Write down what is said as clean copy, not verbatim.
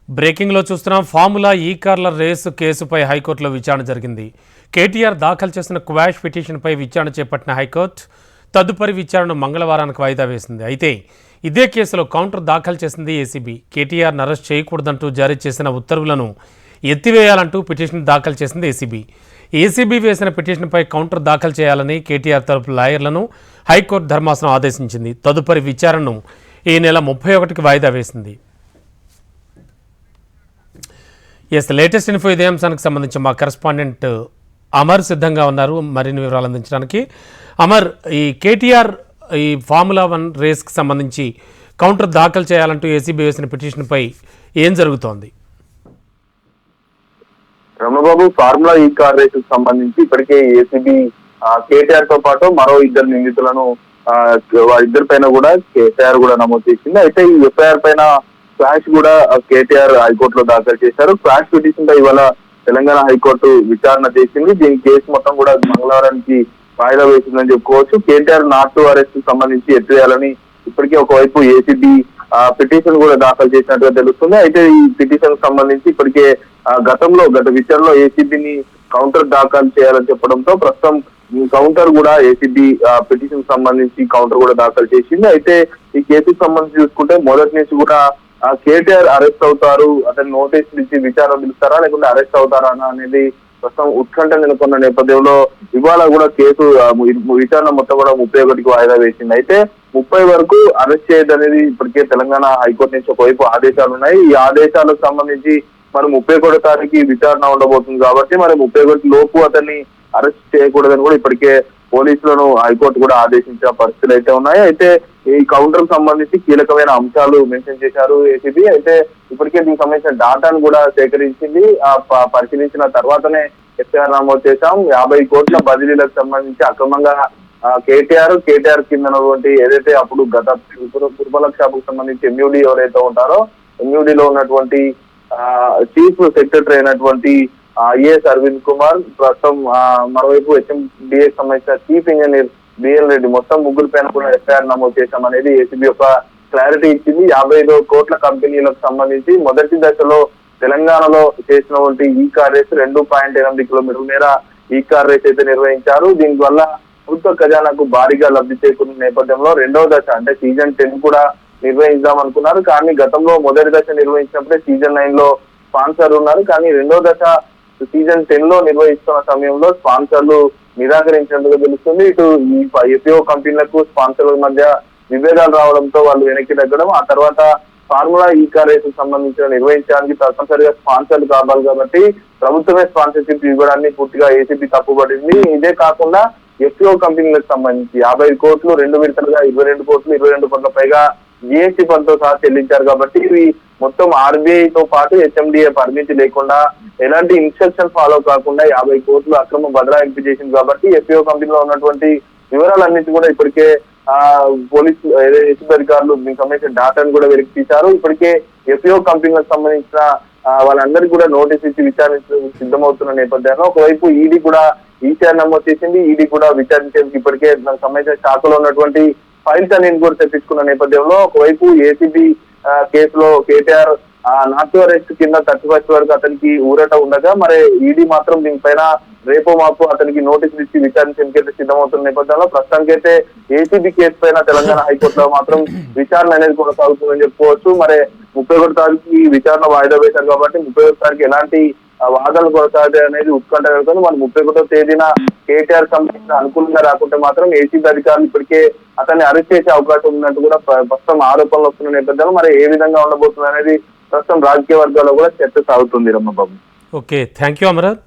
బ్రేకింగ్లో చూస్తున్నాం. ఫార్ములా ఈ కార్ల రేసు కేసుపై హైకోర్టులో విచారణ జరిగింది. కేటీఆర్ దాఖలు చేసిన క్వాష్ పిటిషన్పై విచారణ చేపట్టిన హైకోర్టు తదుపరి విచారణను మంగళవారానికి వాయిదా వేసింది. అయితే ఇదే కేసులో కౌంటర్ దాఖలు చేసింది ఏసీబీ. కేటీఆర్ను అరెస్ట్ చేయకూడదంటూ జారీ చేసిన ఉత్తర్వులను ఎత్తివేయాలంటూ పిటిషన్ దాఖలు చేసింది ఏసీబీ. ఏసీబీ వేసిన పిటిషన్పై కౌంటర్ దాఖలు చేయాలని కేటీఆర్ తరపు లాయర్లను హైకోర్టు ధర్మాసనం ఆదేశించింది. తదుపరి విచారణను ఈ నెల 31కి వాయిదా వేసింది. లేటెస్ట్ ఇన్ఫో ఇదే అంశానికి సంబంధించి మా కరెస్పాండెంట్ అమర్ సిద్ధంగా ఉన్నారు మరిన్ని వివరాలు అందించడానికి. అమర్, ఈ కేటీఆర్ ఈ ఫార్ములా 1 రేస్కి సంబంధించి కౌంటర్ దాఖలు చేయాలంటూ ఏసీబీ వేసిన పిటిషన్పై ఏం జరుగుతోంది? రమణబాబు, ఫార్ములా ఈ కార్ రేస్ కు సంబంధించి ఇప్పటికే ఏసీబీ కేటీఆర్ తో పాటు మరో ఇద్దరు నిందితులను ఇద్దరి పైన కూడా ఎఫ్ఐఆర్ కూడా నమోదు చేసింది. అయితే ఈ ఎఫ్ఐఆర్ పైన క్వాష్ కూడా కేటీఆర్ హైకోర్టులో దాఖలు చేశారు. క్వాష్ పిటిషన్ పై ఇవాళ తెలంగాణ హైకోర్టు విచారణ చేసింది. దీని కేసు మొత్తం కూడా మంగళవారానికి వాయిదా వేసిందని చెప్పుకోవచ్చు. కేటీఆర్ నాట్ టు అరెస్ట్ సంబంధించి ఎత్తివేయాలని ఇప్పటికే ఒకవైపు ఏసీబీ పిటిషన్ కూడా దాఖలు చేసినట్టుగా తెలుస్తుంది. అయితే ఈ పిటిషన్ సంబంధించి ఇప్పటికే గత విచారణలో ఏసీబీని కౌంటర్ దాఖలు చేయాలని చెప్పడంతో ప్రస్తుతం కౌంటర్ కూడా ఏసీబీ పిటిషన్ సంబంధించి కౌంటర్ కూడా దాఖలు చేసింది. అయితే ఈ కేసుకు సంబంధించి చూసుకుంటే మొదటి నుంచి కూడా కేటీఆర్ అరెస్ట్ అవుతారు, అతని నోటీసులు ఇచ్చి విచారణ పిలుస్తారా లేకుంటే అరెస్ట్ అవుతారా అనేది ప్రస్తుతం ఉత్కంఠ నెలకొన్న నేపథ్యంలో ఇవాళ కూడా కేసు విచారణ మొత్తం కూడా 31కి వాయిదా వేసింది. అయితే 30 వరకు అరెస్ట్ చేయదనేది ఇప్పటికే తెలంగాణ హైకోర్టు నుంచి ఒకవైపు ఆదేశాలు ఉన్నాయి. ఈ ఆదేశాలకు సంబంధించి మరి 31 తారీఖు విచారణ ఉండబోతుంది కాబట్టి మరి 31 లోపు అతన్ని అరెస్ట్ చేయకూడదని కూడా ఇప్పటికే పోలీసులను హైకోర్టు కూడా ఆదేశించిన పరిస్థితులు అయితే ఉన్నాయి. అయితే ఈ కౌంటర్ సంబంధించి కీలకమైన అంశాలు మెన్షన్ చేశారు ఏసీబీ. అయితే ఇప్పటికే దీనికి సంబంధించిన డాటాను కూడా సేకరించింది. పరిశీలించిన తర్వాతనే ఎఫ్ఐఆర్ నమోదు చేశాం. 50 కోట్ల బదిలీలకు సంబంధించి అక్రమంగా కేటీఆర్ కింద ఉన్నటువంటి ఏదైతే అప్పుడు గత పురపాలక శాఖకు సంబంధించి ఎంయూడీ ఎవరైతే ఉంటారో ఎంయూడీలో ఉన్నటువంటి చీఫ్ సెక్రటరీ అయినటువంటి ఐఏఎస్ అరవింద్ కుమార్, ప్రస్తుతం మరోవైపు హెచ్ఎండిఏ సంబంధించిన చీఫ్ ఇంజనీర్ బిఎల్ రెడ్డి, మొత్తం ముగ్గురు పైన కూడా ఎఫ్ఐఆర్ నమోదు చేశామనేది ఏసీబీ ఒక క్లారిటీ ఇచ్చింది. 55 కోట్ల కంపెనీలకు సంబంధించి మొదటి దశలో తెలంగాణలో చేసినటువంటి ఈ కార్ రేస్ 2.8 కిలోమీటర్ల మేర ఈ కార్ రేస్ అయితే నిర్వహించారు. దీనివల్ల ప్రభుత్వ ఖజానాకు భారీగా లబ్ధి చేకూరిన నేపథ్యంలో రెండవ దశ అంటే సీజన్ 10 కూడా నిర్వహిద్దాం అనుకున్నారు. కానీ గతంలో మొదటి దశ నిర్వహించినప్పుడే సీజన్ 9 లో స్పాన్సర్ ఉన్నారు. కానీ రెండో దశ సీజన్ 10 లో నిర్వహిస్తున్న సమయంలో స్పాన్సర్లు నిరాకరించినట్టుగా తెలుస్తుంది. ఇటు ఈ ఎఫ్ఓ కంపెనీలకు స్పాన్సర్ల మధ్య విభేదాలు రావడంతో వాళ్ళు వెనక్కి తగ్గడం, ఆ తర్వాత ఫార్ములా ఈ కార్ రేసు సంబంధించిన నిర్వహించడానికి తప్పనిసరిగా స్పాన్సర్లు కావాలి కాబట్టి ప్రభుత్వమే స్పాన్సర్షిప్ ఇవ్వడాన్ని పూర్తిగా ఏసీబీ తప్పుపడింది. ఇదే కాకుండా ఎఫ్ఓ కంపెనీలకు సంబంధించి 50 కోట్లు 2 విడతలుగా 22 కోట్లు 22 కోట్ల పైగా జిఎస్టీ పన్నుతో సహా చెల్లించారు. కాబట్టి ఇవి మొత్తం ఆర్బీఐతో పాటు హెచ్ఎండిఏ పరిమితి లేకుండా ఎలాంటి ఇన్స్ట్రక్షన్ ఫాలో కాకుండా 50 కోట్లు అక్రమ బదలాయింపు చేసింది. కాబట్టి ఎఫ్ఓ కంపెనీలో ఉన్నటువంటి వివరాలన్నింటి కూడా ఇప్పటికే పోలీసు ఏసీబీ అధికారులు దీనికి సంబంధించిన డాటాను కూడా వెలికి తీశారు. ఇప్పటికే ఎఫ్ఓ కంపెనీలకు సంబంధించిన వాళ్ళందరికీ కూడా నోటీస్ ఇచ్చి విచారించడానికి సిద్ధమవుతున్న నేపథ్యంలో ఒకవైపు ఈడీ కూడా ఈసీఆర్ నమోదు చేసింది. ఈడీ కూడా విచారించేందుకు ఇప్పటికే దానికి సంబంధించిన శాఖలో ఉన్నటువంటి ఫైల్స్ అన్నింటి కూడా తెప్పించుకున్న నేపథ్యంలో ఒకవైపు ఏసీబీ కేసులో కేటీఆర్ నాట్ టు అరెస్ట్ కింద 31 వరకు అతనికి ఊరట ఉండగా మరి ఈడీ మాత్రం దీనిపైన రేపో మాపు అతనికి నోటీసులు ఇచ్చి విచారించేందుకైతే సిద్ధమవుతున్న నేపథ్యంలో ప్రస్తుతానికైతే ఏసీబీ కేసు పైన తెలంగాణ హైకోర్టులో మాత్రం విచారణ అనేది కొనసాగుతుందని చెప్పుకోవచ్చు. మరి 31 తారీఖు విచారణ వాయిదా వేశారు కాబట్టి 31 తారీఖు ఎలాంటి వాదనలు కొనసాగుతాయి అనేది ఉత్కంఠ కలుగుతుంది. మన 31వ తేదీన కేటీఆర్ సంబంధించిన అనుకూలంగా రాకుంటే మాత్రం ఏసీబీ అధికారులు ఇప్పటికే అతన్ని అరెస్ట్ చేసే అవకాశం ఉన్నట్టు కూడా ప్రస్తుతం ఆరోపణలు వస్తున్న నేపథ్యంలో మరి ఏ విధంగా ఉండబోతుంది అనేది ప్రస్తుతం రాజకీయ వర్గాల్లో కూడా చర్చ సాగుతుంది. Rammababu. Okay, thank you Amara Raja.